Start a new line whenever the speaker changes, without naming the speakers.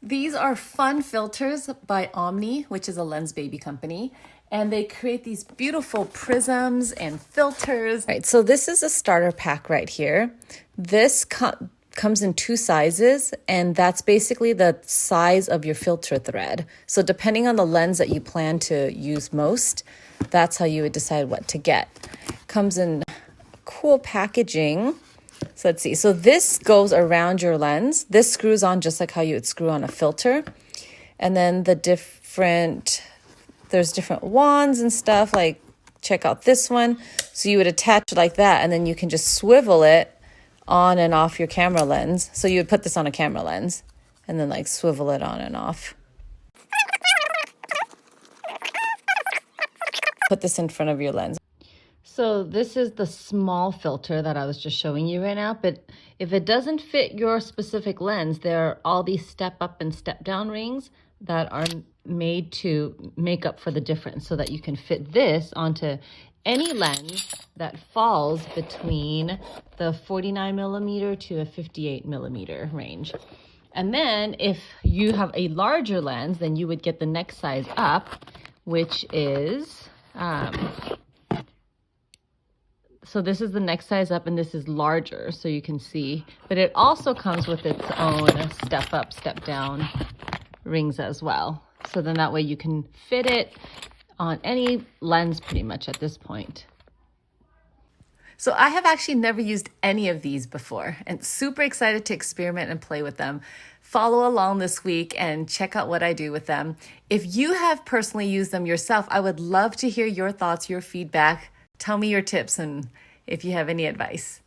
These are fun filters by Omni, which is a lens baby company. And they create these beautiful prisms and filters. Right, so this is a starter pack right here. This comes in 2 sizes, and that's basically the size of your filter thread. So depending on the lens that you plan to use most, that's how you would decide what to get. Comes in cool packaging. So let's see. So this goes around your lens. This screws on just like how you would screw on a filter. And then there's different wands and stuff, like check out this one. So you would attach it like that, and then you can just swivel it on and off your camera lens. So you would put this on a camera lens and then like swivel it on and off. Put this in front of your lens. So this is the small filter that I was just showing you right now, but if it doesn't fit your specific lens, there are all these step up and step down rings that are made to make up for the difference so that you can fit this onto any lens that falls between the 49 millimeter to a 58 millimeter range. And then if you have a larger lens, then you would get the next size up, which is, so this is the next size up, and this is larger, so you can see. But it also comes with its own step up, step down rings as well. So then that way you can fit it on any lens pretty much at this point. So I have actually never used any of these before and super excited to experiment and play with them. Follow along this week and check out what I do with them. If you have personally used them yourself, I would love to hear your thoughts, your feedback. Tell me your tips and if you have any advice.